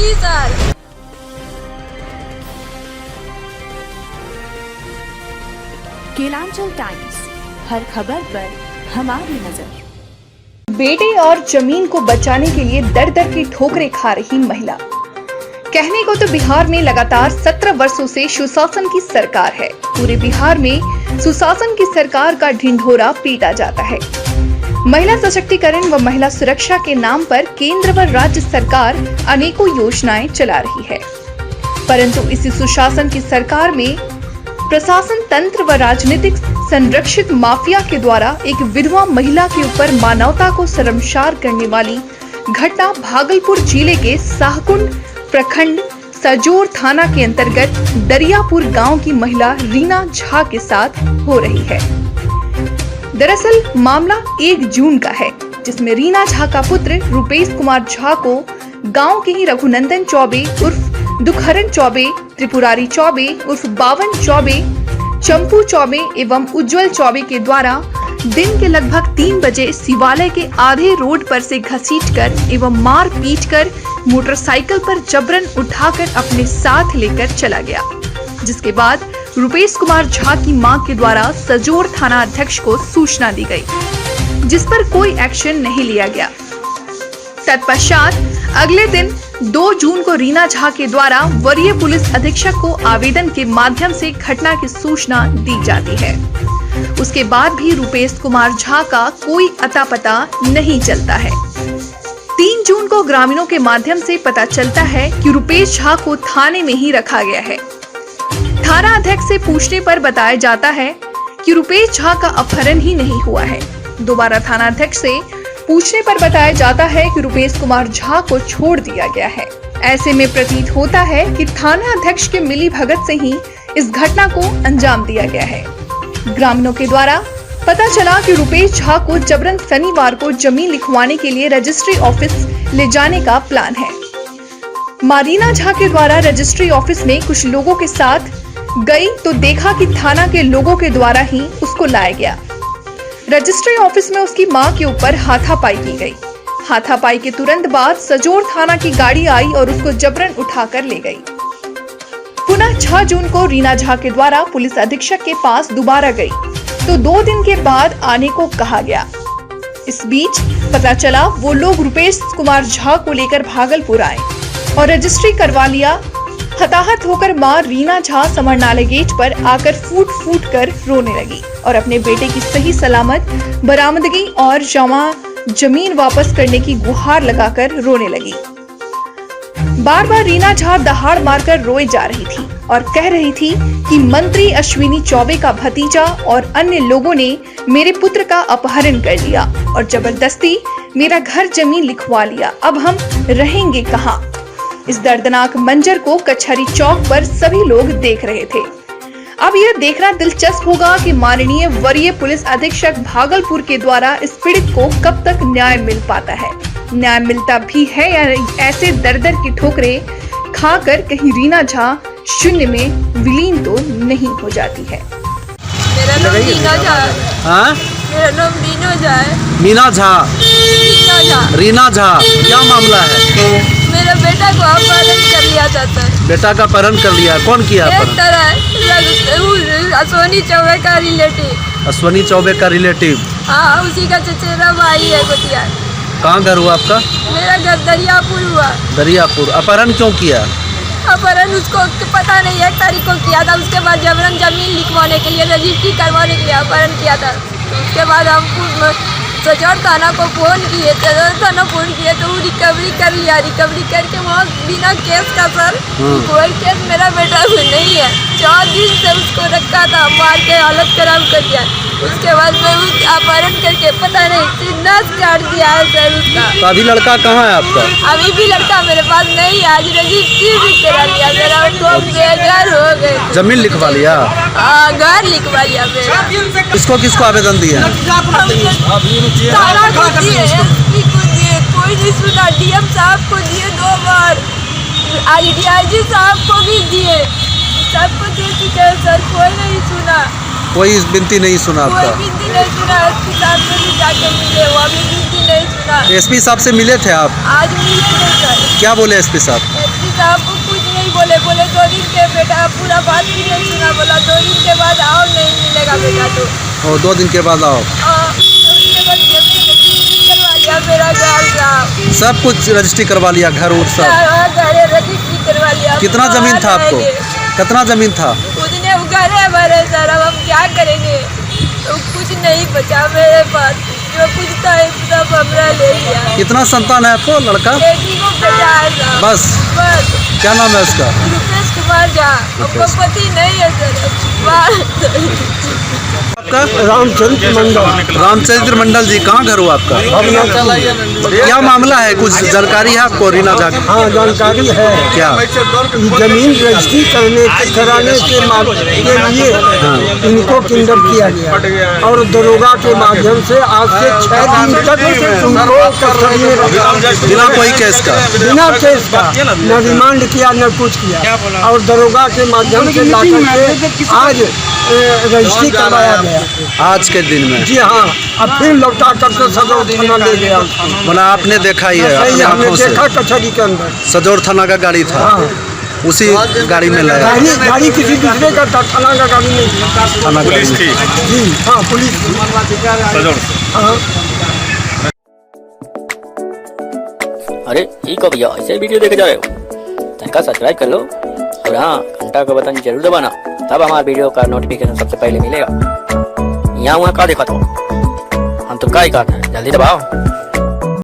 जी sir. Kelanchal times, हर खबर पर हमारी नजर। बेटे और जमीन को बचाने के लिए दर दर की ठोकरें खा रही महिला। कहने को तो बिहार में लगातार 17 वर्षों से सुशासन की सरकार है। पूरे बिहार में सुशासन की सरकार का ढिंढोरा पीटा जाता है। महिला सशक्तिकरण व महिला सुरक्षा के नाम पर केंद्र व राज्य सरकार अनेकों योजनाएं चला रही है, परंतु इसी सुशासन की सरकार में प्रशासन तंत्र व राजनीतिक संरक्षित माफिया के द्वारा एक विधवा महिला के ऊपर मानवता को शर्मसार करने वाली घटना भागलपुर जिले के शाहकुंड प्रखंड सजोर थाना के अंतर्गत दरियापुर गांव की महिला रीना झा के साथ हो रही है। दरअसल मामला 1 जून का है, जिसमें रीना झा का पुत्र रुपेश कुमार झा को गांव के ही रघुनंदन चौबे उर्फ दुखहरण चौबे, त्रिपुरारी चौबे उर्फ बावन चौबे, चंपू चौबे एवं उज्जवल चौबे के द्वारा दिन के लगभग 3 बजे शिवालय के आधे रोड पर से घसीटकर एवं मार पीट कर मोटरसाइकिल पर जबरन उठाकर अपने साथ लेकर चला गया, जिसके बाद रुपेश कुमार झा की मां के द्वारा सजोर थाना अध्यक्ष को सूचना दी गई, जिस पर कोई एक्शन नहीं लिया गया। तत्पश्चात अगले दिन 2 जून को रीना झा के द्वारा वरीय पुलिस अधीक्षक को आवेदन के माध्यम से घटना की सूचना दी जाती है। उसके बाद भी रुपेश कुमार झा का कोई अता पता नहीं चलता है। 3 जून को ग्रामीणों के माध्यम से पता चलता है कि रुपेश झा को थाने में ही रखा गया है। थाना अध्यक्ष से पूछने पर बताया जाता है कि रुपेश झा का अपहरण ही नहीं हुआ है। दोबारा थाना अध्यक्ष से पूछने पर बताया जाता है कि रुपेश कुमार झा को छोड़ दिया गया है। ऐसे में प्रतीत होता है कि थाना अध्यक्ष के मिली भगत से ही इस घटना को अंजाम दिया गया है। ग्रामीणों के द्वारा पता चला कि रुपेश झा को जबरन शनिवार को जमीन लिखवाने के लिए रजिस्ट्री ऑफिस ले जाने का प्लान है। रीना झा के द्वारा रजिस्ट्री ऑफिस में कुछ लोगों के साथ गई तो देखा कि थाना के लोगों के द्वारा ही उसको लाया गया। रजिस्ट्री ऑफिस में उसकी मां के ऊपर हाथापाई की गई। हाथापाई के तुरंत बाद सजोर थाना की गाड़ी आई और उसको जबरन उठाकर ले गई। पुनः 6 जून को रीना झा के द्वारा पुलिस अधीक्षक के पास दोबारा गई तो 2 दिन के बाद आने को कहा गया। इस बीच पता चला वो लोग रुपेश कुमार झा को लेकर भागलपुर आए और रजिस्ट्री करवा लिया। हताहत होकर मां रीना झा समरनालय गेट पर आकर फूट फूट कर रोने लगी और अपने बेटे की सही सलामत बरामदगी और जमीन वापस करने की गुहार लगाकर रोने लगी। बार बार रीना झा दहाड़ मारकर रोए जा रही थी और कह रही थी कि मंत्री अश्विनी चौबे का भतीजा और अन्य लोगों ने मेरे पुत्र का अपहरण कर लिया और जबरदस्ती मेरा घर जमीन लिखवा लिया। अब हम रहेंगे कहाँ? इस दर्दनाक मंजर को कचहरी चौक पर सभी लोग देख रहे थे। अब यह देखना दिलचस्प होगा कि माननीय वरीय पुलिस अधीक्षक भागलपुर के द्वारा इस पीड़ित को कब तक न्याय मिल पाता है। न्याय मिलता भी है या ऐसे दर दर की ठोकरें खाकर कहीं रीना झा शून्य में विलीन तो नहीं हो जाती है। मेरा नाम रीना झा। हाँ? मेरा नाम रीना झा है। मीना झा। रीना झा, क्या मामला है? मेरा बेटा को अपहरण कर लिया था सर। बेटा का अपहरण कर लिया, कौन किया अपहरण? एक तरह अश्विनी चौबे का रिलेटिव। अश्विनी चौबे का रिलेटिव? हाँ, उसी का चचेरा भाई है गोतिया। कहाँ घर हुआ आपका? मेरा घर दरियापुर हुआ। दरियापुर। अपहरण क्यों किया? अपहरण उसको पता नहीं, 1 तारीख को किया था। उसके बाद जबरन जमीन लिखवाने के लिए, रजिस्ट्री करवाने के लिए अपहरण किया था। उसके बाद हम सजोर थाना को फोन किए, तो वो रिकवरी कर लिया। रिकवरी करके वहाँ बिना केस का सर कोई केस मेरा बेटा से नहीं है। 4 दिन से उसको रखा था, मार के हालत खराब कर दिया। उसके बाद में उस अपहरण करके पता नहीं नस काट दिया है सर उसका। तो अभी लड़का कहाँ है आपका? अभी भी लड़का मेरे पास नहीं है। आज रजिस्ट्री भी करा लिया मेरा, तो बेघर हो गए। जमीन लिखवा लिया? हाँ, घर लिखवा लिया मेरा। किसको आवेदन दिया? थाना को दिए, एसपी को दिए, कोई नहीं सुना। डीएम साहब को दिए 2 बार, डीआईजी साहब को भी दिए, सबको दे चुके हैं सर, कोई नहीं सुना। कोई विनती नहीं सुना आपका? कोई विनती नहीं सुना। एसपी साहब से भी जाके मिले, वहाँ भी विनती नहीं सुना। एसपी साहब से मिले थे आप? आज मिले थे सर। क्या बोले एसपी साहब? एसपी साहब कुछ नहीं बोले, बोले 2 दिन के बेटा पूरा बात भी नहीं सुना, बोला 2 दिन के बाद आओ, नहीं मिलेगा बेटा तो। और 2 दिन के बाद आओ। उसके बाद जमीन रजिस्ट्री करवा लिया मेरा घर साहब, सब कुछ रजिस्ट्री करवा लिया, घर उर सब। घर रजिस्ट्री करवा लिया। कितना जमीन था आपको? कितना जमीन था? उतने घरे भरे सर, अब हम क्या करेंगे? तो कुछ नहीं बचा मेरे पास, जो कुछ था सब हमरा ले लिया। कितना संतान है आपको? लड़का एक ही को बेटा है साहब। बस? बस। क्या नाम है उसका? रुपेश कुमार झा। आपका पति नहीं है सर। आपका? रामचंद्र मंडल। रामचंद्र मंडल जी, कहाँ घर हुआ आपका? क्या मामला है, कुछ जानकारी है आपको रीना झा की? हाँ, जानकारी है। क्या? जमीन रजिस्ट्री कराने के लिए इनको किंडर किया गया और दरोगा के माध्यम से आज से 6 दिन तक उनको कस्टडी में रखा, बिना कोई केस का? बिना केस का, न रिमांड किया न कुछ किया, और दरोगा के माध्यम से लाकर के आज रजिस्ट्री करवाया गया आज के दिन में? जी हाँ। अब फिर लौटा करके सदर थाना ले गया। बोला आपने देखा ही है अपनी हमने आंखों से? देखा कचहरी के अंदर। सजौर थाना का गाड़ी था? हाँ, उसी गाड़ी में लगा? गाड़ी किसी दूसरे का था, थाना का गाड़ी नहीं। थाना पुलिस थी? जी हाँ, पुलिस थी। हाँ। अरे ठीक हो भैया, ऐसे वीडियो देखे जा रहे हो? तनिका सब्सक्राइब कर लो और हाँ, घंटा का बटन जरूर दबाना, तब हमारा वीडियो का नोटिफिकेशन सबसे पहले मिलेगा। यहाँ वहाँ का देखा तो हम तो का ही कहते हैं, जल्दी दबाओ।